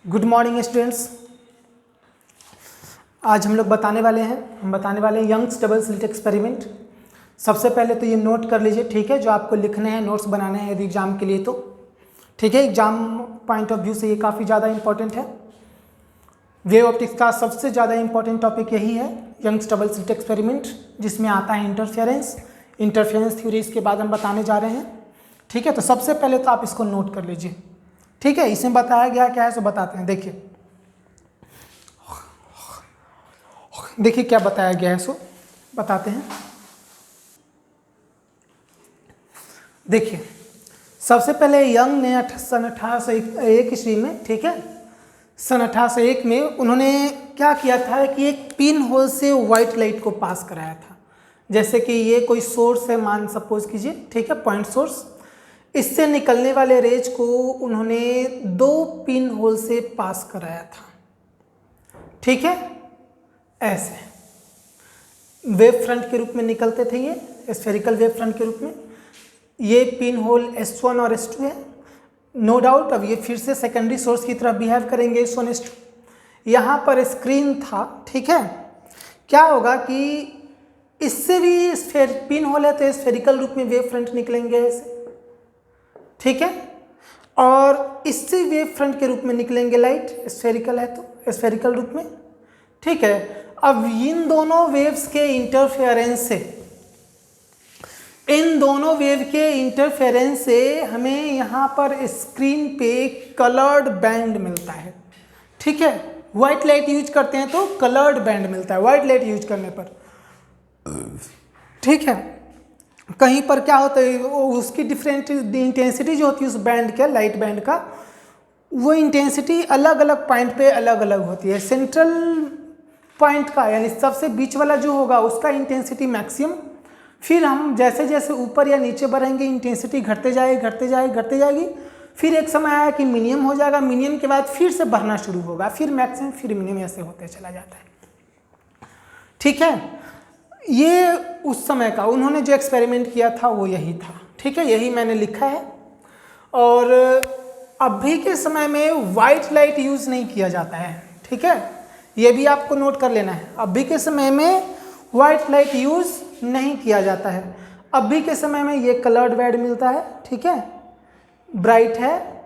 Good morning students. आज हम लोग बताने वाले हैं यंग्स डबल स्लिट एक्सपेरिमेंट। सबसे पहले तो ये नोट कर लीजिए, ठीक है, जो आपको लिखने हैं, नोट्स बनाने हैं यदि एग्जाम के लिए तो ठीक है। एग्जाम पॉइंट ऑफ व्यू से ये काफ़ी ज़्यादा इंपॉर्टेंट है। वेव ऑप्टिक्स का सबसे ज़्यादा इंपॉर्टेंट टॉपिक यही है, यंग्स डबल स्लिट एक्सपेरिमेंट, जिसमें आता है इंटरफेरेंस थ्योरी। इसके बाद हम बताने जा रहे हैं, ठीक है। तो सबसे पहले तो आप इसको नोट कर लीजिए, ठीक है। इसमें बताया गया क्या है सो बताते हैं। देखिए क्या बताया गया है सो बताते हैं। देखिए सबसे पहले यंग ने सन 1801 ईस्वी में, ठीक है, सन 1801 में उन्होंने क्या किया था कि एक पिन होल से वाइट लाइट को पास कराया था। जैसे कि ये कोई सोर्स है, मान सपोज कीजिए, ठीक है, पॉइंट सोर्स। इससे निकलने वाले रेज को उन्होंने दो पिन होल से पास कराया था, ठीक है। ऐसे वेव फ्रंट के रूप में निकलते थे, ये स्फेरिकल वेव फ्रंट के रूप में। ये पिन होल S1 और S2 है, नो डाउट। अब ये फिर से सेकेंडरी सोर्स की तरह बिहेव करेंगे, S1 S2। यहाँ पर स्क्रीन था, ठीक है। क्या होगा कि इससे भी पिन होल है तो स्फेरिकल रूप में वेव फ्रंट निकलेंगे ऐसे, ठीक है। और इससे वेव फ्रंट के रूप में निकलेंगे लाइट, स्फेरिकल है तो स्फेरिकल रूप में, ठीक है। अब इन दोनों वेव्स के इंटरफेरेंस से हमें यहाँ पर स्क्रीन पे कलर्ड बैंड मिलता है, ठीक है। व्हाइट लाइट यूज करते हैं तो कलर्ड बैंड मिलता है व्हाइट लाइट यूज करने पर, ठीक है। कहीं पर क्या होता है, उसकी डिफरेंट इंटेंसिटी जो होती है उस बैंड का, लाइट बैंड का, वो इंटेंसिटी अलग अलग पॉइंट पे अलग अलग होती है। सेंट्रल पॉइंट का यानी सबसे बीच वाला जो होगा उसका इंटेंसिटी मैक्सिमम, फिर हम जैसे जैसे ऊपर या नीचे बढ़ेंगे इंटेंसिटी घटते जाएगी। फिर एक समय आया कि मिनिमम हो जाएगा, मिनिमम के बाद फिर से बढ़ना शुरू होगा, फिर मैक्सिमम, फिर मिनिमम, ऐसे होते चला जाता है, ठीक है। ये उस समय का उन्होंने जो एक्सपेरिमेंट किया था वो यही था, ठीक है, यही मैंने लिखा है। और अभी के समय में वाइट लाइट यूज नहीं किया जाता है, ठीक है, ये भी आपको नोट कर लेना है। अभी के समय में वाइट लाइट यूज नहीं किया जाता है। अभी के समय में ये कलर्ड बैंड मिलता है, ठीक है, ब्राइट है,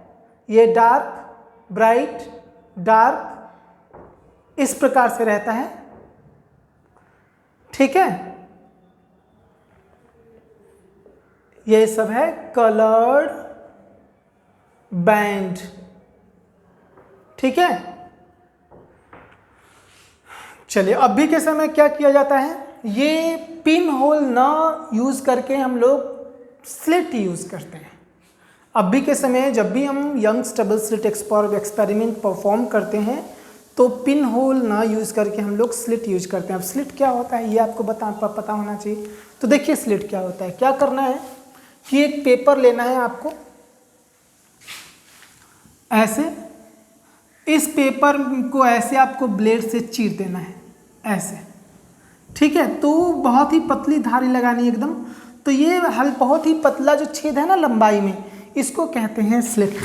ये डार्क, ब्राइट, डार्क, इस प्रकार से रहता है, ठीक है। ये सब है कलर्ड बैंड, ठीक है। चलिए अभी के समय क्या किया जाता है, ये पिन होल ना यूज करके हम लोग स्लिट यूज करते हैं। अभी के समय जब भी हम Young's double slit experiment perform करते हैं तो पिन होल ना यूज करके हम लोग स्लिट यूज करते हैं। अब स्लिट क्या होता है ये आपको पता होना चाहिए। तो देखिए स्लिट क्या होता है। क्या करना है कि एक पेपर लेना है आपको, ऐसे इस पेपर को ऐसे आपको ब्लेड से चीर देना है ऐसे, ठीक है। तो बहुत ही पतली धारी लगानी एकदम। तो ये बहुत ही पतला जो छेद है ना लंबाई में, इसको कहते हैं स्लिट,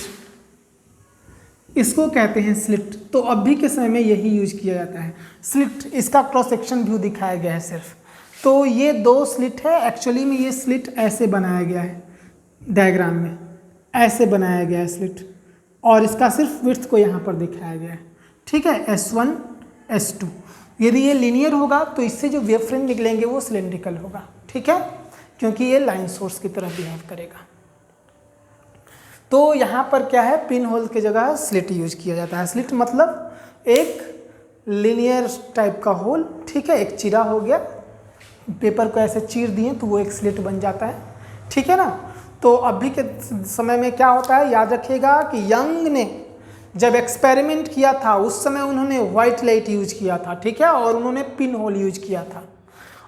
इसको कहते हैं स्लिट। तो अभी के समय में यही यूज किया जाता है स्लिट। इसका क्रॉस सेक्शन व्यू दिखाया गया है सिर्फ। तो ये दो स्लिट है, एक्चुअली में ये स्लिट ऐसे बनाया गया है, डायग्राम में ऐसे बनाया गया है स्लिट, और इसका सिर्फ विड्थ को यहाँ पर दिखाया गया है, ठीक है, S1 S2। यदि ये लीनियर होगा तो इससे जो वेव फ्रंट निकलेंगे वो सिलेंड्रिकल होगा, ठीक है, क्योंकि ये लाइन सोर्स की तरह बिहेव करेगा। तो यहाँ पर क्या है, पिन होल की जगह स्लिट यूज किया जाता है। स्लिट मतलब एक लीनियर टाइप का होल, ठीक है, एक चीरा हो गया, पेपर को ऐसे चीर दिए तो वो एक स्लिट बन जाता है, ठीक है ना। तो अभी के समय में क्या होता है, याद रखिएगा कि यंग ने जब एक्सपेरिमेंट किया था उस समय उन्होंने वाइट लाइट यूज किया था, ठीक है, और उन्होंने पिन होल यूज किया था।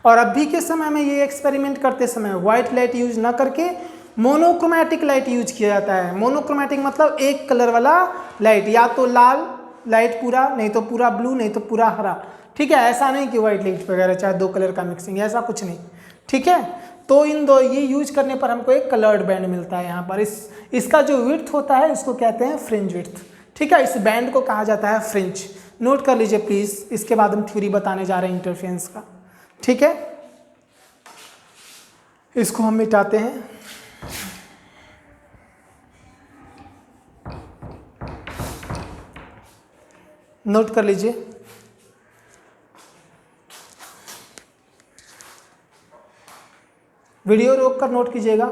और अभी के समय में ये एक्सपेरिमेंट करते समय वाइट लाइट यूज ना करके मोनोक्रोमैटिक लाइट यूज किया जाता है। मोनोक्रोमैटिक मतलब एक कलर वाला लाइट, या तो लाल लाइट पूरा, नहीं तो पूरा ब्लू, नहीं तो पूरा हरा, ठीक है। ऐसा नहीं कि वाइट लाइट वगैरह चाहे दो कलर का मिक्सिंग, ऐसा कुछ नहीं, ठीक है। तो इन दो ये यूज करने पर हमको एक कलर्ड बैंड मिलता है यहाँ पर। इसका जो विड्थ होता है इसको कहते हैं फ्रिंज विड्थ, ठीक है, इस बैंड को कहा जाता है फ्रिंज। नोट कर लीजिए प्लीज, इसके बाद हम थ्योरी बताने जा रहे हैं इंटरफेरेंस का। ठीक है, इसको हम मिटाते हैं। नोट कर लीजिए, वीडियो रोक कर नोट कीजिएगा।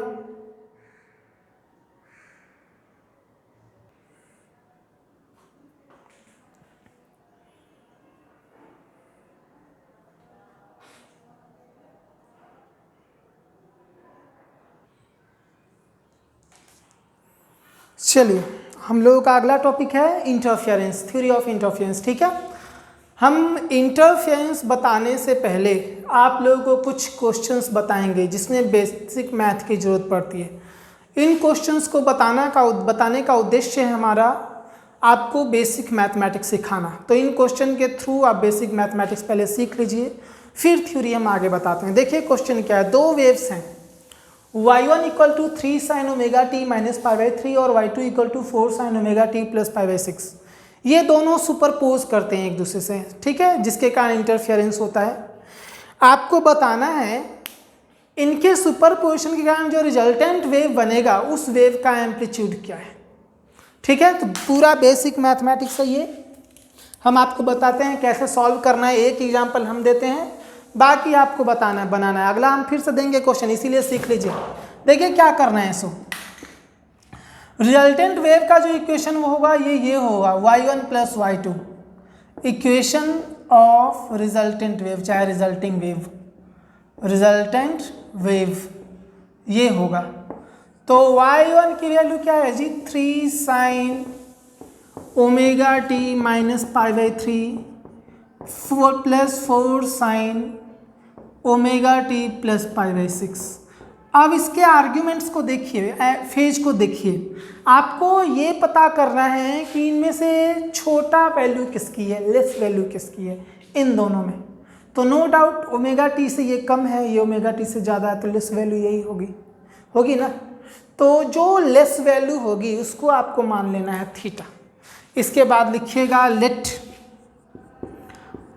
चलिए, हम लोगों का अगला टॉपिक है इंटरफेरेंस, थ्योरी ऑफ इंटरफेरेंस। ठीक है, हम इंटरफेरेंस बताने से पहले आप लोगों को कुछ क्वेश्चंस बताएंगे जिसमें बेसिक मैथ की ज़रूरत पड़ती है। इन क्वेश्चंस को बताने का उद्देश्य है हमारा आपको बेसिक मैथमेटिक्स सिखाना। तो इन क्वेश्चन के थ्रू आप बेसिक मैथमेटिक्स पहले सीख लीजिए, फिर थ्योरी हम आगे बताते हैं। देखिए क्वेश्चन क्या है, दो वेव्स हैं, y1 equal to 3 sine omega T minus pi by 3 और y2 equal to 4 sine omega t plus pi by 6। ये दोनों सुपरपोज करते हैं एक दूसरे से, ठीक है, जिसके कारण इंटरफेरेंस होता है। आपको बताना है इनके सुपरपोजिशन के कारण जो रिजल्टेंट वेव बनेगा उस वेव का एम्पलीट्यूड क्या है। ठीक है, तो पूरा बेसिक मैथमेटिक्स है ये, हम आपको बताते हैं कैसे सॉल्व करना है। एक एग्जाम्पल हम देते हैं, बाकी आपको बताना है, बनाना है। अगला हम फिर से देंगे क्वेश्चन, इसीलिए सीख लीजिए। देखिए क्या करना है, सो रिजल्टेंट वेव का जो इक्वेशन वो होगा ये होगा y1 plus y2, equation of resultant wave, चाहे रिजल्टिंग वेव, रिजल्टेंट वेव ये होगा। तो y1 की वैल्यू क्या है जी, 3 sine omega T minus pi by 3 4 plus 4 sine omega t plus pi by 6। अब इसके आर्ग्यूमेंट्स को देखिए, फेज को देखिए, आपको ये पता करना है कि इनमें से छोटा वैल्यू किसकी है, लेस वैल्यू किसकी है इन दोनों में। तो नो डाउट ओमेगा टी से ये कम है, ये ओमेगा टी से ज़्यादा है, तो लेस वैल्यू यही होगी ना। तो जो लेस वैल्यू होगी उसको आपको मान लेना है थीटा। इसके बाद लिखिएगा let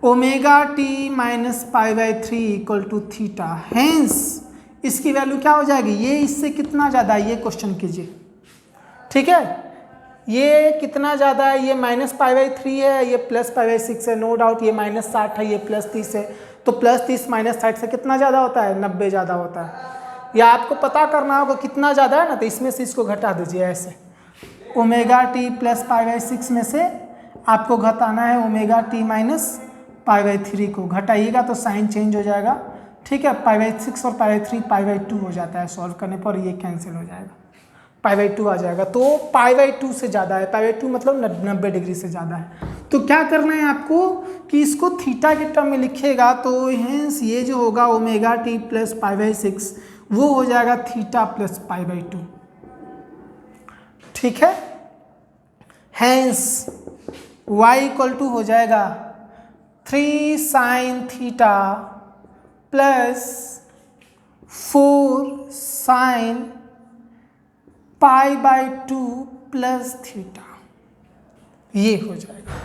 omega T minus pi by 3 equal to theta, hence इसकी वैल्यू क्या हो जाएगी, ये इससे कितना ज़्यादा है ये क्वेश्चन कीजिए। ठीक है, ये कितना ज़्यादा है, ये माइनस पाई बाई 3 है, ये प्लस पाई बाई 6 है। नो डाउट ये माइनस 60 है, ये प्लस 30 है, तो प्लस 30 माइनस 60 से कितना ज़्यादा होता है, 90 ज़्यादा होता है। या आपको पता करना होगा कितना ज़्यादा है ना, तो इसमें से इसको घटा दीजिए ऐसे, omega t plus pi by 6 में से आपको घटाना है omega T minus pi by 3 को, घटाइएगा तो साइन चेंज हो जाएगा। ठीक है, पाई बाई 6 और पाई बाई 3 पाई बाई 2 हो जाता है, सॉल्व करने पर ये कैंसिल हो जाएगा, पाई बाई 2 आ जाएगा। तो पाई बाई 2 से ज़्यादा है, पाई बाई 2 मतलब 90 डिग्री से ज़्यादा है। तो क्या करना है आपको कि इसको थीटा के टर्म में लिखिएगा, तो हेंस ये जो होगा omega t plus pi by 6 वो हो जाएगा थीटा प्लस पाई बाई 2। ठीक है, हेंस y इक्वल टू हो जाएगा 3 sine theta plus 4 sine pi by 2 plus theta, ये हो जाएगा।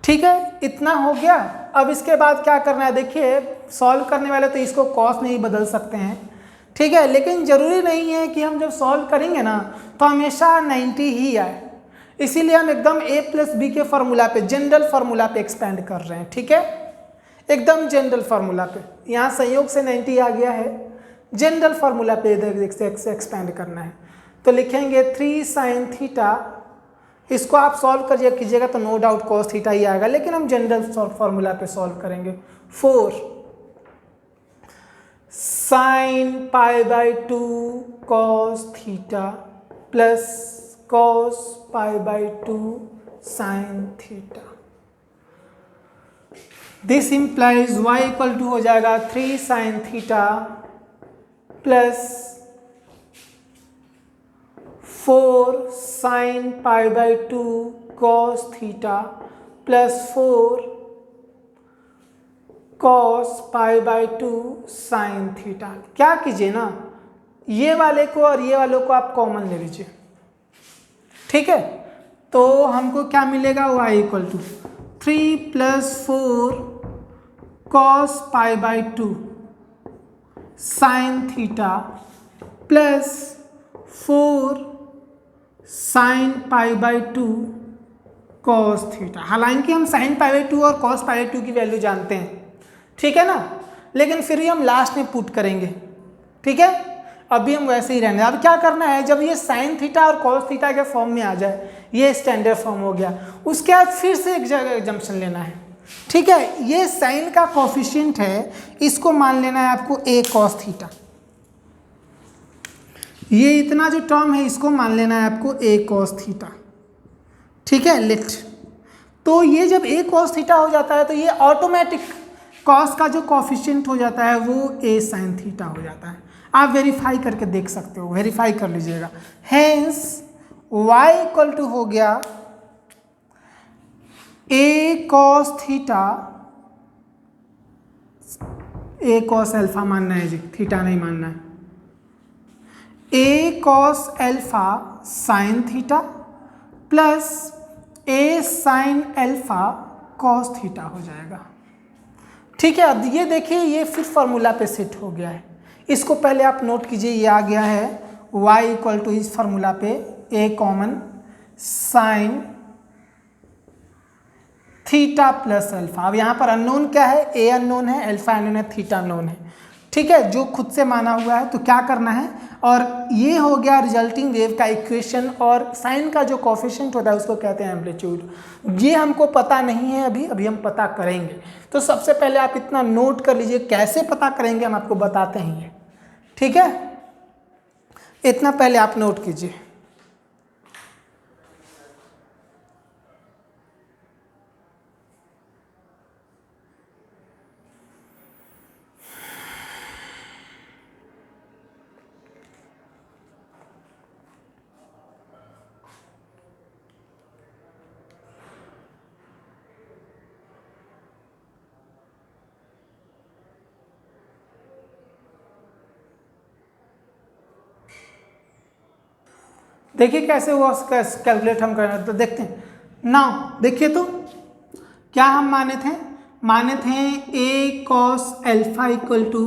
ठीक है, इतना हो गया। अब इसके बाद क्या करना है, देखिए सॉल्व करने वाले तो इसको कॉस नहीं बदल सकते हैं, ठीक है, लेकिन ज़रूरी नहीं है कि हम जब सॉल्व करेंगे ना तो हमेशा 90 ही आए, इसीलिए हम एकदम a प्लस बी के फार्मूला पे, जनरल फार्मूला पे एक्सपेंड कर रहे हैं। ठीक है, एकदम जनरल फार्मूला पे, यहाँ संयोग से 90 आ गया है, जनरल फार्मूला पे एक्सपेंड करना है। तो लिखेंगे 3 साइन थीटा, इसको आप सॉल्व कीजिएगा तो नो डाउट कॉस थीटा ही आएगा, लेकिन हम जनरल फार्मूला पे सॉल्व करेंगे। 4 sine pi by 2 cos theta plus cos pi by 2 sine theta, this implies y equal to हो जाएगा 3 sine theta plus 4 sine pi by 2 cos theta plus 4 cos pi by 2 sine theta. क्या कीजिए ना, ये वाले को और ये वालों को आप कॉमन ले लीजिए। ठीक है, तो हमको क्या मिलेगा, y equal to 3 + 4 cos π/2 sin theta plus 4 sin π/2 cos theta. हालांकि हम sin π/2 और cos π/2 की वैल्यू जानते हैं, ठीक है ना, लेकिन फिर भी हम लास्ट में पुट करेंगे, ठीक है। अभी हम वैसे ही रहने, अब क्या करना है, जब ये sin थीटा और cos थीटा के फॉर्म में आ जाए, ये स्टैंडर्ड फॉर्म हो गया, उसके बाद फिर से एक जगह एग्जम्पशन लेना है, ठीक है। ये sin का कोफिशिएंट है, इसको मान लेना है आपको a cos थीटा। ये इतना जो टर्म है इसको मान लेना है आपको a cos थीटा, ठीक है। लेट, तो ये जब a cos थीटा हो जाता है तो ये ऑटोमेटिक cos का जो कोफिशिएंट हो जाता है वो a sin थीटा हो जाता है। आप वेरीफाई करके देख सकते हो, वेरीफाई कर लीजिएगा। हेंस y इक्वल टू हो गया a cos theta, a cos alpha मानना है जी, थीटा नहीं मानना है, a cos alpha sin theta plus a sin alpha cos theta हो जाएगा, ठीक है। अब ये देखिए, ये फिर फॉर्मूला पे सेट हो गया है। इसको पहले आप नोट कीजिए, ये आ गया है y इक्वल टू इस फॉर्मूला पे a common sin theta plus alpha. अब यहाँ पर अननोन क्या है, a अननोन है, अल्फा अननोन है, थीटा अननोन है, ठीक है, जो खुद से माना हुआ है। तो क्या करना है, और ये हो गया रिजल्टिंग वेव का इक्वेशन, और साइन का जो कोफिशिएंट होता है उसको कहते हैं एम्पलीट्यूड। ये हमको पता नहीं है अभी हम पता करेंगे। तो सबसे पहले आप इतना नोट कर लीजिए, कैसे पता करेंगे हम आपको बताते हैं, ठीक है। इतना पहले आप नोट कीजिए। देखिए कैसे हुआ, उसका कैलकुलेट हम करना, तो देखते हैं नाउ। देखिए तो क्या हम माने थे a cos alpha equal to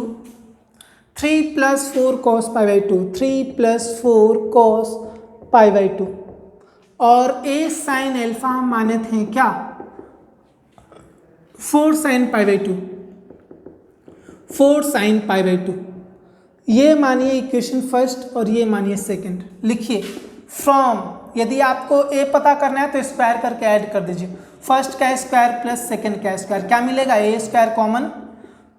3 + 4 cos π/2, 3 + 4 cos π/2, और a sin अल्फा हम माने थे क्या, 4 sin π/2, 4 sin π/2। ये मानिए इक्वेशन फर्स्ट और ये मानिए सेकंड। लिखिए फ्रॉम, यदि आपको a पता करना है तो स्क्वायर करके ऐड कर दीजिए, फर्स्ट का स्क्वायर प्लस सेकंड का स्क्वायर, क्या मिलेगा, a square common,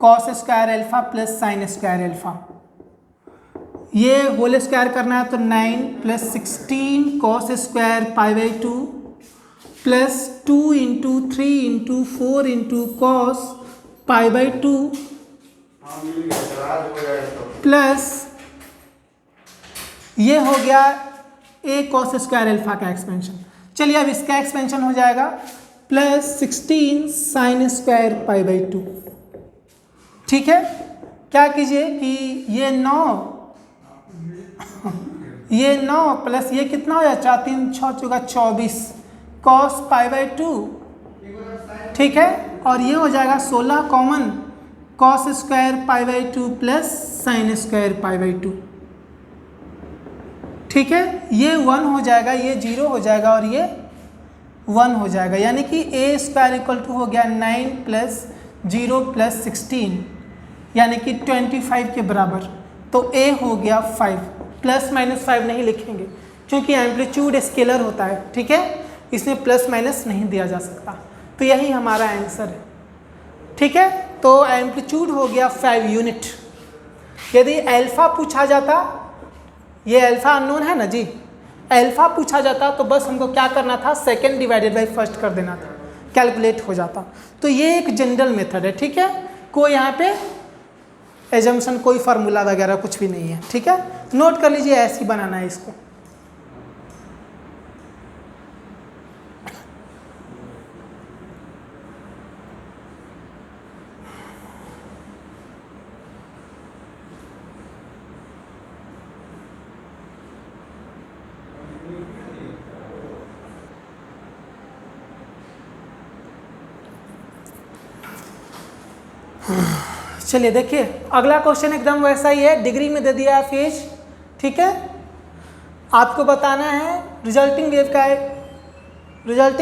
cos square alpha plus sin square alpha. ये होल स्क्वायर करना है तो 9 + 16 cos स्क्वायर π/2 प्लस 2 × 3 × 4 × cos π/2 प्लस ये हो गया a cos स्क्वायर अल्फा का एक्सपेंशन। चलिए अब इसका एक्सपेंशन हो जाएगा प्लस 16 sin स्क्वायर π/2, ठीक है। क्या कीजिए कि ये 9 प्लस ये कितना हो जाए, 4 × 3 = 6 × 24 cos π/2, ठीक है, और ये हो जाएगा 16 common cos square π/2 plus sin square π/2, ठीक है। ये 1 हो जाएगा, ये 0 हो जाएगा और ये 1 हो जाएगा, यानी कि a स्क्वायर इक्वल टू हो गया 9 + 0 + 16 यानी कि 25 के बराबर। तो a हो गया 5, ±5 नहीं लिखेंगे क्योंकि एम्पलीट्यूड स्केलर होता है, ठीक है, इसमें प्लस माइनस नहीं दिया जा सकता। तो यही हमारा आंसर है, ठीक है। तो एम्पलीट्यूड हो गया 5 यूनिट। यदि अल्फा पूछा जाता, ये अल्फा अननोन है ना जी, अल्फा पूछा जाता तो बस हमको क्या करना था, सेकंड डिवाइडेड बाय फर्स्ट कर देना था, कैलकुलेट हो जाता। तो ये एक जनरल मेथड है, ठीक है, कोई यहाँ पे एजम्पशन, कोई फार्मूला वगैरह कुछ भी नहीं है, ठीक है। नोट कर लीजिए, ऐसे ही बनाना है इसको। चलिए देखिए अगला क्वेश्चन एकदम वैसा ही है, डिग्री में दे दिया है फेज, ठीक है। आपको बताना है रिजल्टिंग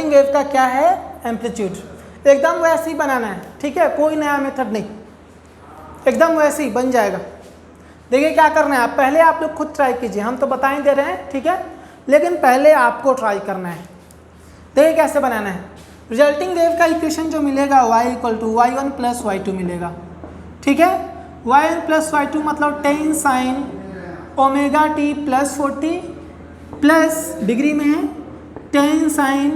वेव का क्या है एम्पलीट्यूड, एकदम वैसे ही बनाना है, ठीक है, कोई नया मेथड नहीं, एकदम वैसे ही बन जाएगा। देखिए क्या करना है, आप पहले आप लोग खुद ट्राई कीजिए, हम तो बता ही दे रहे हैं, ठीक है, लेकिन पहले आपको ट्राई करना है। देखिए कैसे बनाना है, रिजल्टिंग वेव का इक्वेशन जो मिलेगा y = y1 + y2 मिलेगा, ठीक है। y1 + y2 मतलब 10 sin ω t + 40 प्लस डिग्री में है 10 sin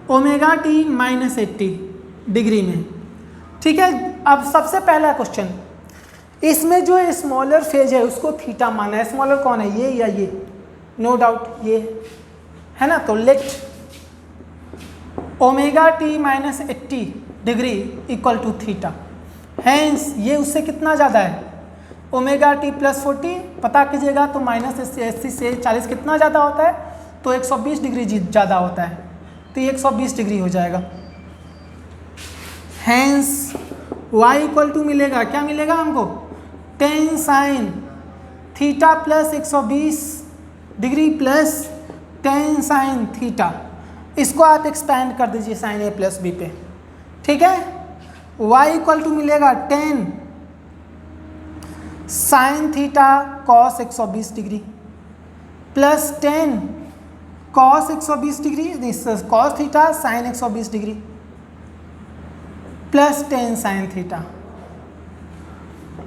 ω t - 80 डिग्री में, ठीक है। अब सबसे पहला क्वेश्चन, इसमें जो स्मॉलर फेज है उसको थीटा माना है। स्मॉलर कौन है, ये या ये? नो डाउट ये है ना। तो let ω t - 80 degree = theta, hence ये उससे कितना ज़्यादा है, ω t + 40 पता कीजिएगा, तो -80 से 40 कितना ज़्यादा होता है, तो 120 डिग्री ज़्यादा होता है, तो ये 120 डिग्री हो जाएगा। हैंस y = मिलेगा, क्या मिलेगा हमको, 10 sin theta + 120 degree plus 10 sin theta, इसको आप एक्सपैंड कर दीजिए sin a + b पे, ठीक है। y = मिलेगा 10 sin theta cos 120 degree plus 10 cos 120 degree, cos theta sin 120 degree plus 10 sin theta.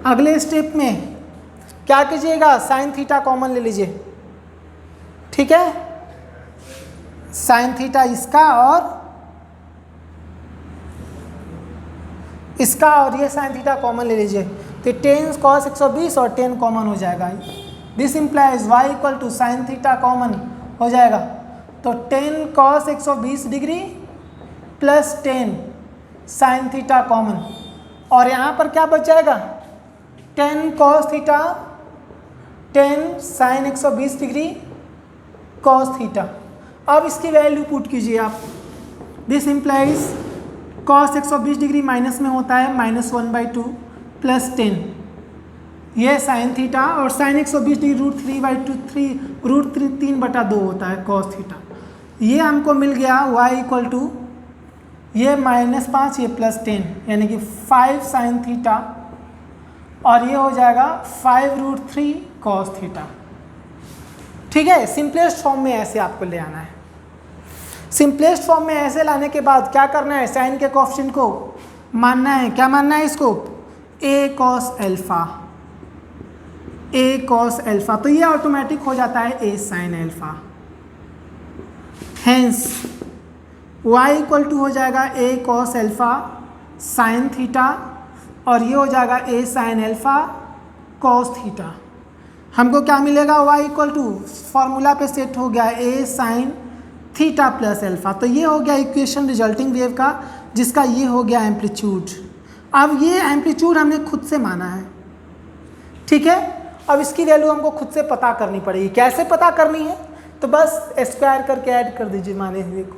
अगले स्टेप में क्या कीजिएगा, sin थीटा कॉमन ले लीजिए, ठीक है। sin थीटा इसका और ये sin थीटा कॉमन ले लीजिए, तो 10 cos 120 और 10 कॉमन हो जाएगा। This implies y = sin theta common हो जाएगा, तो 10 cos 120 degree plus 10 sin theta common, और यहाँ पर क्या बच जाएगा, 10 cos theta 10 sin 120 degree cos theta. अब इसकी वैल्यू पुट कीजिए आप, this implies cos 120 degree minus में होता है -1/2 प्लस 10, ये sin थीटा, और sin 120 डिग्री √3/2 3/2 होता है cos थीटा। ये हमको मिल गया y = ये -5 ये +10 यानी कि 5 sin थीटा, और ये हो जाएगा 5√3 cos थीटा, ठीक है। सिंपलेस्ट फॉर्म में ऐसे आपको ले आना है। सिंपलेस्ट फॉर्म में ऐसे लाने के बाद क्या करना है, साइन के कोएफिशिएंट को मानना है, क्या मानना है इसको, a cos अल्फा, तो ये ऑटोमेटिक हो जाता है a sin alpha. Hence y = हो जाएगा a cos alpha sin theta, और ये हो जाएगा a sin alpha cos theta. हमको क्या मिलेगा, y = फॉर्मूला पे सेट हो गया a sin theta plus alpha, तो ये हो गया इक्वेशन रिजल्टिंग वेव का, जिसका ये हो गया एम्पलीट्यूड। अब ये एम्पलीट्यूड हमने खुद से माना है, ठीक है। अब इसकी वैल्यू हमको खुद से पता करनी पड़ेगी। कैसे पता करनी है, तो बस स्क्वायर करके ऐड कर दीजिए, माने हुए को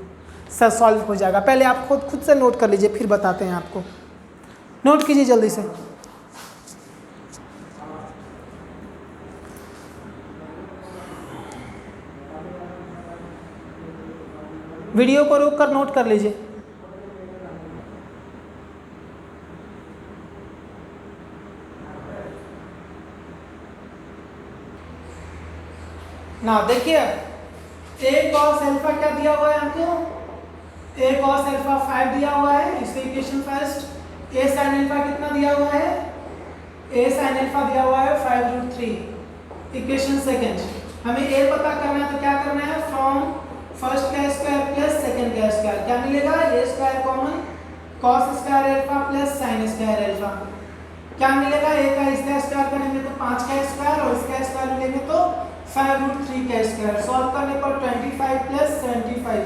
सर सॉल्व हो जाएगा। पहले आप खुद से नोट कर लीजिए, फिर बताते हैं आपको। नोट कीजिए जल्दी से। वीडियो को रोक कर नोट कर लीजिए। ना देखिए a cos अल्फा क्या दिया हुआ है हमको, a cos अल्फा 5 दिया हुआ है, इसका equation first. a sin alpha कितना दिया हुआ है, a sin अल्फा दिया हुआ है 5√3, इक्वेशन सेकंड। हमें a पता करना है, तो क्या करना है, फ्रॉम फर्स्ट का स्क्वायर प्लस सेकंड का स्क्वायर, क्या मिलेगा, a square common cos square alpha plus sin square alpha, क्या मिलेगा, a का इसका स्क्वायर करेंगे तो 5 का स्क्वायर, और इसका स्क्वायर लेंगे तो 5√3 का स्क्वायर। सॉल्व करने पर 25 प्लस 75,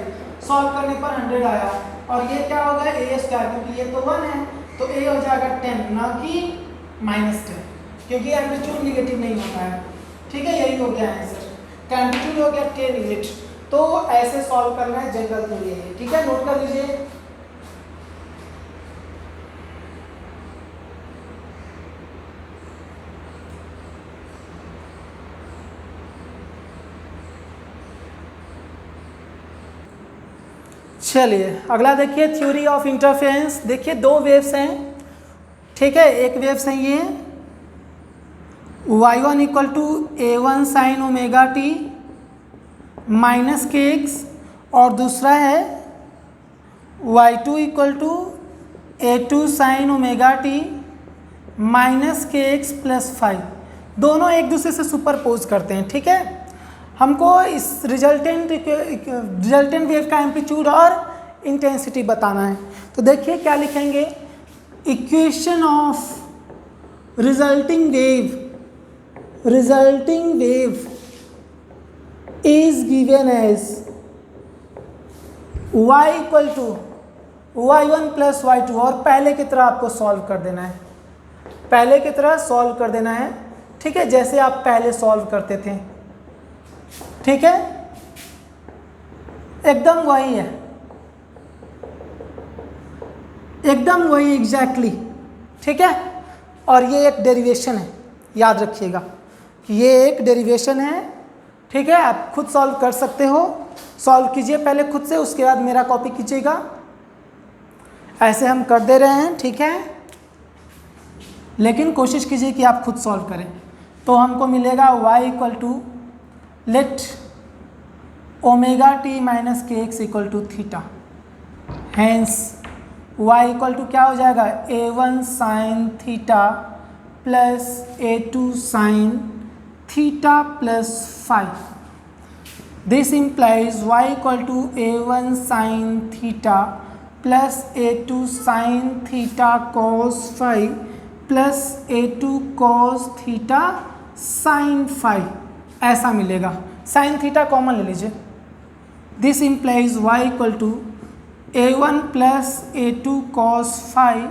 सॉल्व करने पर 100 आया, और ये क्या होगा, a स्क्वायर, क्योंकि ये तो 1 है तो a हो जाएगा 10, ना कि -10, क्योंकि एम्पलीट्यूड निगेटिव नहीं होता है, ठीक है। यही हो गया आंसर, का एम्पलीट्यूड हो गया 10 यूनिट। तो ऐसे सॉल्व करना है जनरल के लिए, ठीक है, नोट कर लीजिए। चलिए अगला देखिए थ्योरी ऑफ इंटरफेरेंस। देखिए दो वेव्स हैं, ठीक है, एक वेव्स है ये y1 equal to a1 sine omega T minus के एक्स, और दूसरा है y2 equal to a2 sine omega T minus के एक्स प्लस 5। दोनों एक दूसरे से सुपरपोज करते हैं, ठीक है। हमको इस रिजल्टेंट वेव का एम्पलीट्यूड और इंटेंसिटी बताना है। तो देखिए क्या लिखेंगे, equation of resulting wave is given as y equal to y1 plus y2, और पहले की तरह आपको सॉल्व कर देना है, पहले की तरह सॉल्व कर देना है, ठीक है, जैसे आप पहले सॉल्व करते थे, ठीक है, एकदम वही है, एकदम वही एग्जैक्टली, ठीक है। और ये एक डेरिवेशन है, याद रखिएगा ये एक डेरिवेशन है, ठीक है। आप खुद सॉल्व कर सकते हो, सॉल्व कीजिए पहले खुद से, उसके बाद मेरा कॉपी कीजिएगा। ऐसे हम कर दे रहे हैं, ठीक है, लेकिन कोशिश कीजिए कि आप खुद सॉल्व करें। तो हमको मिलेगा y equal to let omega T minus के X equal to theta, hence y equal to क्या हो जाएगा, a1 sine theta plus a2 sine theta plus 5। This implies y equal to a1 sine theta plus a2 sine theta cos 5 प्लस a2 cos theta sine 5, ऐसा मिलेगा। Sine theta common ले लीजिए। This implies y equal to a1 plus a2 cos 5,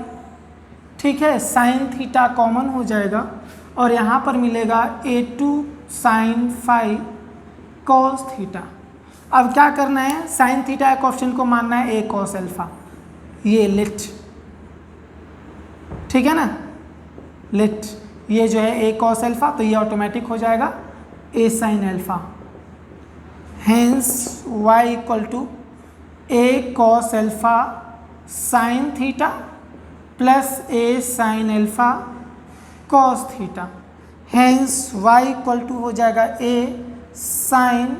ठीक है, sign theta common हो जाएगा और यहाँ पर मिलेगा a2 साइन 5 कॉस थीटा। अब क्या करना है, साइन थीटा एक ऑप्शन को मानना है a कॉस अल्फा, ये लेट, ठीक है ना, लेट ये जो है a कॉस अल्फा, तो ये ऑटोमेटिक हो जाएगा a sine alpha, hence y equal to a cos alpha sine theta plus a sine alpha cos theta, hence y equal to हो जाएगा a sine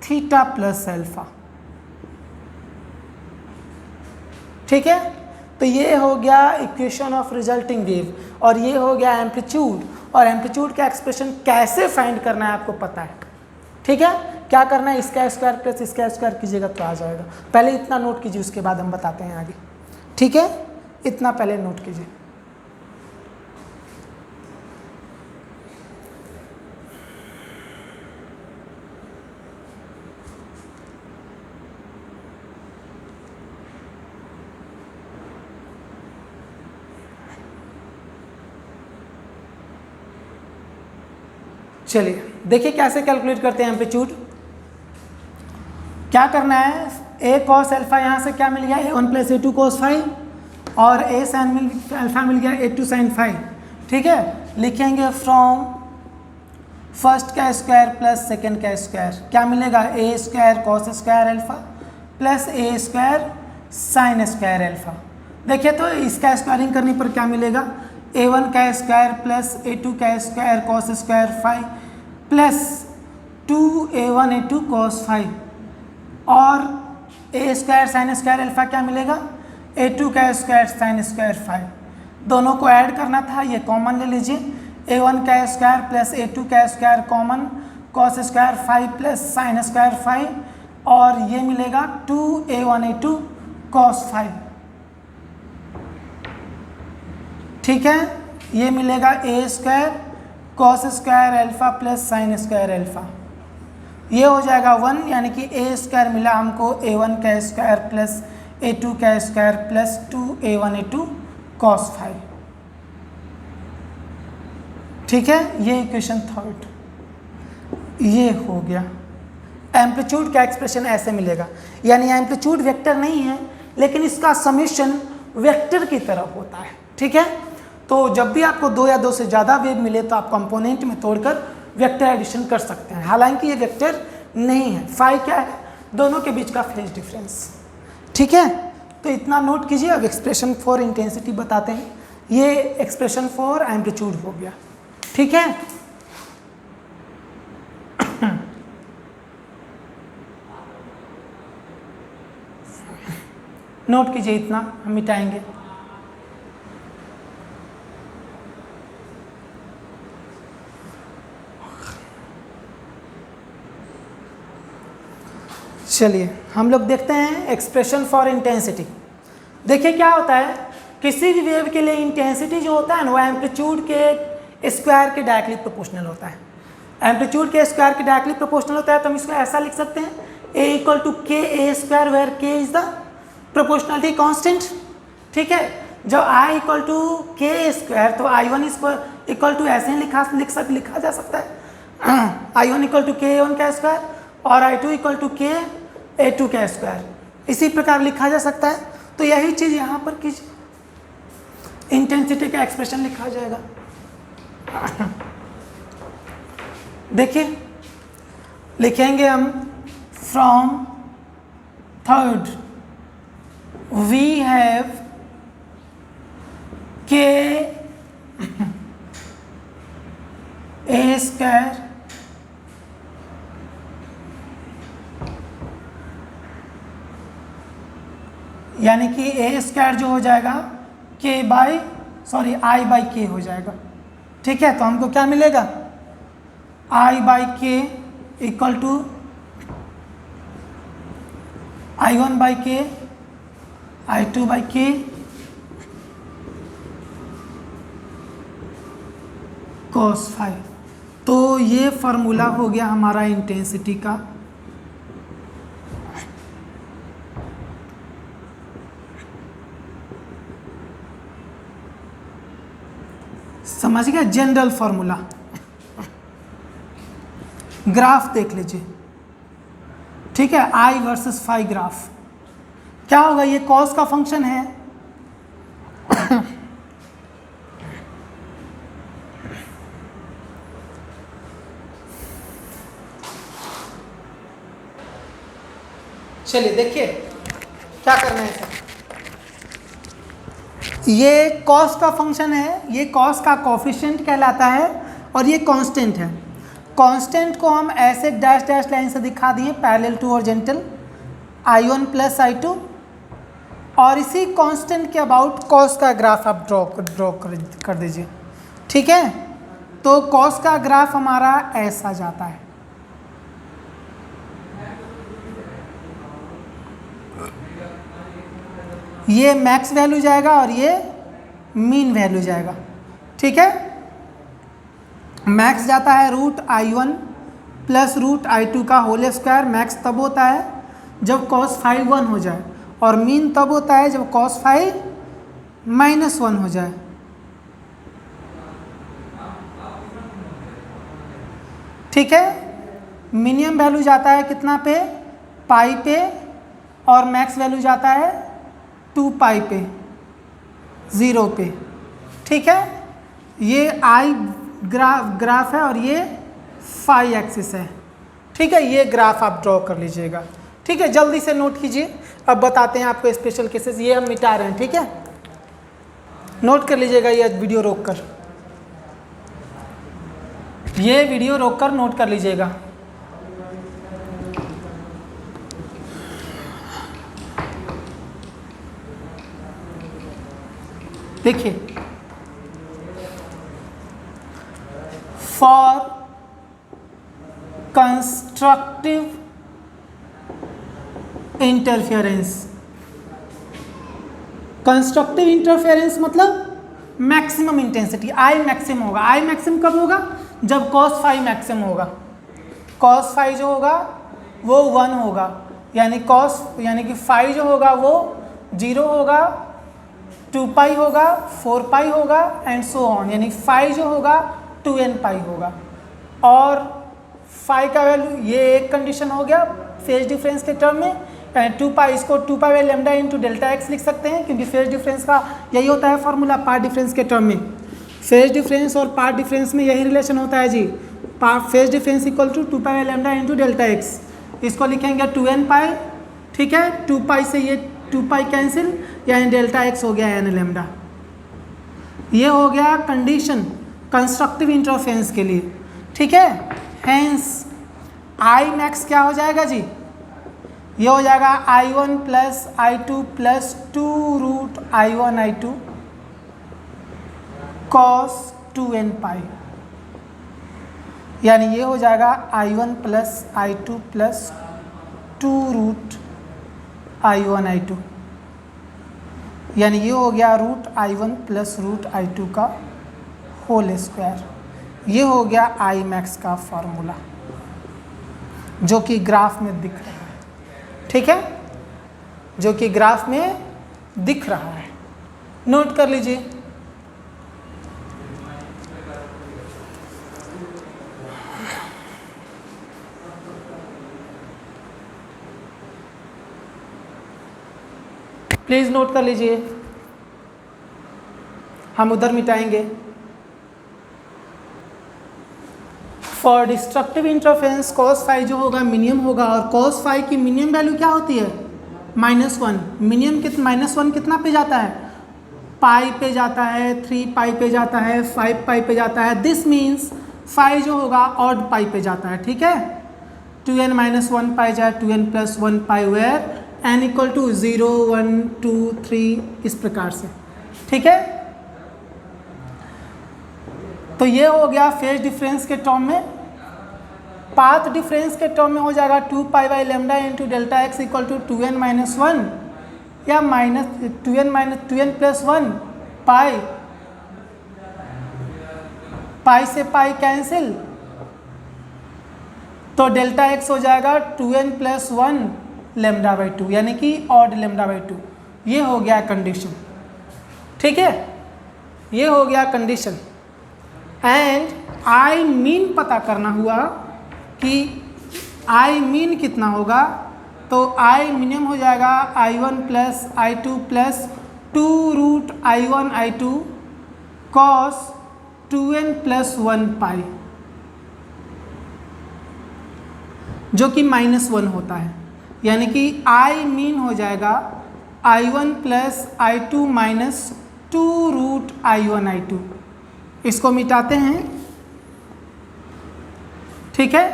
theta plus alpha, ठीक है। तो ये हो गया इक्वेशन ऑफ रिजल्टिंग वेव, और ये हो गया एम्पलीट्यूड। और एम्पलीट्यूड का एक्सप्रेशन कैसे फाइंड करना है आपको पता है, ठीक है। क्या करना है, इसका स्क्वायर प्लस इसका स्क्वायर कीजिएगा तो आ जाएगा। पहले इतना नोट कीजिए, उसके बाद हम बताते हैं आगे, ठीक है, इतना पहले नोट कीजिए। चलिए देखिए कैसे कैलकुलेट करते हैं एम्पलीट्यूड। क्या करना है, a कॉस अल्फा यहाँ से क्या मिल गया, a1 प्लस a2 कॉस 5, और a साइन अल्फा मिल गया a2 साइन 5, ठीक है। लिखेंगे फ्रॉम फर्स्ट का स्क्वायर प्लस सेकेंड का स्क्वायर, क्या मिलेगा, a square cos square alpha plus a square sine square alpha. देखिए तो इसका स्क्वायरिंग करने पर क्या मिलेगा, a1 का स्क्वायर प्लस a2 का square cos square 5 plus 2a1 a2 cos 5, और a square sine square alpha क्या मिलेगा, a2 का स्क्वायर साइन स्क्वायर 5। दोनों को ऐड करना था, ये कॉमन ले लीजिए, a1 का स्क्वायर प्लस a2 का square common cos square 5 plus sine square 5, और ये मिलेगा 2a1 a2 कॉस 5, ठीक है। ये मिलेगा a square cos square alpha plus sine square alpha, ये हो जाएगा 1, यानी कि a स्क्वायर मिला हमको a1 का स्क्वायर प्लस a2 का square plus 2a1 a2 cos 5, ठीक है। ये इक्वेशन थर्ड ये हो गया। एम्पलीट्यूड का एक्सप्रेशन ऐसे मिलेगा, यानी एम्पलीट्यूड वेक्टर नहीं है, लेकिन इसका समेशन वेक्टर की तरह होता है, ठीक है। तो जब भी आपको दो या दो से ज़्यादा वेव मिले तो आप कंपोनेंट में तोड़कर वेक्टर एडिशन कर सकते हैं। हालांकि ये वेक्टर नहीं है, फाई क्या है, दोनों के बीच का फेज डिफरेंस। ठीक है, तो इतना नोट कीजिए। अब एक्सप्रेशन फॉर इंटेंसिटी बताते हैं। ये एक्सप्रेशन फॉर एम्पलीट्यूड हो गया, ठीक है। नोट कीजिए, इतना हम मिटाएंगे। चलिए हम लोग देखते हैं एक्सप्रेशन फॉर इंटेंसिटी। देखिए क्या होता है, किसी भी वेव के लिए इंटेंसिटी जो होता है ना, वो एम्पलीट्यूड के स्क्वायर के डायरेक्टली प्रोपोर्शनल होता है। एम्पलीट्यूड के स्क्वायर के डायरेक्टली प्रोपोर्शनल होता है, तो हम इसको ऐसा लिख सकते हैं, A इक्वल टू के ए स्क्वायर, वेयर के इज द प्रोपोर्शनलिटी कांस्टेंट। ठीक है, जब I इक्वल टू के स्क्वायर, तो I1 इक्वल टू ऐसे ही लिखा जा सकता है, I1 इक्वल टू के A1 का स्क्वायर और I2 इक्वल टू के A2 का स्क्वायर, इसी प्रकार लिखा जा सकता है। तो यही चीज़ यहाँ पर कीजिए, इंटेंसिटी का एक्सप्रेशन लिखा जाएगा। देखिए लिखेंगे हम, फ्रॉम थर्ड वी हैव के ए स्क्वायर यानी कि ए स्क्वायर जो हो जाएगा आई बाई के हो जाएगा। ठीक है, तो हमको क्या मिलेगा, आई बाई के इक्वल टू I1 बाई के, I2 बाई के, cos फाई। तो ये फार्मूला हो गया हमारा इंटेंसिटी का। समझ गया, जनरल फार्मूला। ग्राफ देख लीजिए, ठीक है, I वर्सेस फाई ग्राफ क्या होगा, ये कॉस का फंक्शन है। चलिए देखिए क्या करना है सर, ये कॉस का फंक्शन है, ये कॉस का कोफिशिएंट कहलाता है और ये कांस्टेंट है। कांस्टेंट को हम ऐसे डैश डैश लाइन से दिखा दिए, parallel to horizontal, I1 plus I2, और इसी कांस्टेंट के अबाउट कॉस का ग्राफ आप ड्रॉ कर दीजिए। ठीक है, तो कॉस का ग्राफ हमारा ऐसा जाता है। ये मैक्स वैल्यू जाएगा और ये मीन वैल्यू जाएगा। ठीक है, मैक्स जाता है √I1 प्लस √I2 का होल स्क्वायर। मैक्स तब होता है जब cos फाई 1 हो जाए, और मीन तब होता है जब cos फाई -1 हो जाए। ठीक है, मिनिमम वैल्यू जाता है कितना पे, पाई पे, और मैक्स वैल्यू जाता है 2 पाई पे, 0 पे। ठीक है, ये आई ग्राफ है और ये फाई एक्सिस है। ठीक है, ये ग्राफ आप ड्रॉ कर लीजिएगा। ठीक है, जल्दी से नोट कीजिए। अब बताते हैं आपको स्पेशल केसेस, ये हम मिटा रहे हैं। ठीक है, नोट कर लीजिएगा, ये वीडियो रोककर, ये वीडियो रोककर नोट कर लीजिएगा। देखिए, for constructive interference, constructive interference मतलब मैक्सिमम इंटेंसिटी, आई मैक्सिमम होगा। आई मैक्सिमम कब होगा, जब cos फाई मैक्सिमम होगा। cos फाई जो होगा वो 1 होगा, यानी कि फाई जो होगा वो 0 होगा, 2 पाई होगा, 4 पाई होगा एंड सो ऑन, यानी फाई जो होगा 2n पाई होगा। और फाई का वैल्यू, ये एक कंडीशन हो गया फेज डिफरेंस के टर्म में। 2 पाई, इसको 2 pi by lambda into delta x लिख सकते हैं, क्योंकि फेज डिफरेंस का यही होता है फॉर्मूला पार्ट डिफरेंस के टर्म में। फेज डिफरेंस और पार्ट डिफरेंस में यही रिलेशन होता है जी, phase difference equal to 2 pi by lambda into delta X. इसको लिखेंगे 2n पाई। ठीक है, 2 पाई से ये 2 पाई कैंसिल, यानी डेल्टा एक्स हो गया एन लेमडा। ये हो गया कंडीशन कंस्ट्रक्टिव इंटरफेरेंस के लिए, ठीक है। हेंस आई मैक्स क्या हो जाएगा जी, ये हो जाएगा I1 plus I2 plus 2 root I1 I2 cos 2n pi, यानी ये हो जाएगा I1 plus I2 plus 2 root I1 I2, यानी ये हो गया root I1 plus root I2 का होल स्क्वायर। ये हो गया आई मैक्स का फॉर्मूला जो कि ग्राफ में दिख रहा है, ठीक है, जो कि ग्राफ में दिख रहा है। नोट कर लीजिए। प्लीज नोट कर लीजिए, हम उधर मिटाएंगे। For destructive interference cos phi जो होगा मिनिमम होगा, और कॉस फाई की मिनिमम वैल्यू क्या होती है, -1। मिनिमम -1 कितना पे जाता है, पाई पे जाता है, 3 पाई पे जाता है, 5 पाई पे जाता है। दिस मीन्स फाई जो होगा ऑड पाई पे जाता है, ठीक है। 2n - 1 पाई जाए 2n + 1 पाई, वेयर n = 0 1 2 3 इस प्रकार से, ठीक है। तो ये हो गया फेज डिफरेंस के टर्म में। पाथ डिफरेंस के टर्म में हो जाएगा 2 pi by lambda into delta x = 2n - 1 या -2n + 1 पाई, पाई से पाई कैंसिल, तो डेल्टा एक्स हो जाएगा 2n + 1 λ/2, यानी कि ऑड λ/2। ये हो गया कंडीशन, ठीक है, ये हो गया कंडीशन। एंड आई मीन पता करना हुआ कि आई मीन कितना होगा, तो आई मिनिमम हो जाएगा I1 plus I2 plus 2 root I1 I2 cos 2n + 1 pi, जो कि -1 होता है, यानी कि आई मीन हो जाएगा I1 plus I2 minus 2 root I1 I2। इसको मिटाते हैं, ठीक है,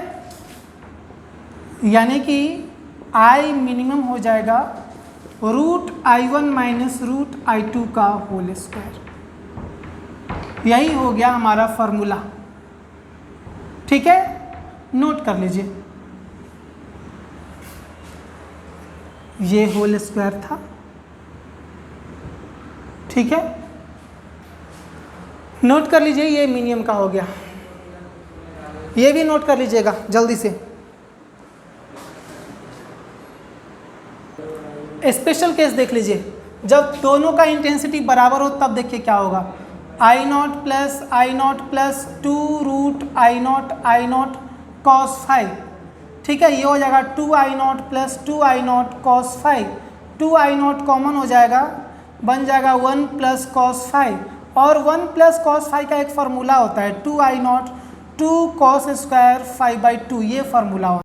यानी कि आई मिनिमम हो जाएगा root I1 minus root I2 का होल स्क्वायर। यही हो गया हमारा फॉर्मूला, ठीक है। नोट कर लीजिए, ये होल स्क्वायर था, ठीक है। नोट कर लीजिए, ये मिनिमम का हो गया। ये भी नोट कर लीजिएगा जल्दी से। स्पेशल केस देख लीजिए, जब दोनों का इंटेंसिटी बराबर हो तब देखिए क्या होगा। I0 plus 2 root I0 cos phi, ठीक है, ये हो जाएगा 2I0 plus 2I0 cos phi. 2I0 common हो जाएगा, बन जाएगा 1 प्लस cos फाई, और 1 प्लस cos फाई का एक फार्मूला होता है 2I0 2 cos² 5/2, ये फार्मूला होता है।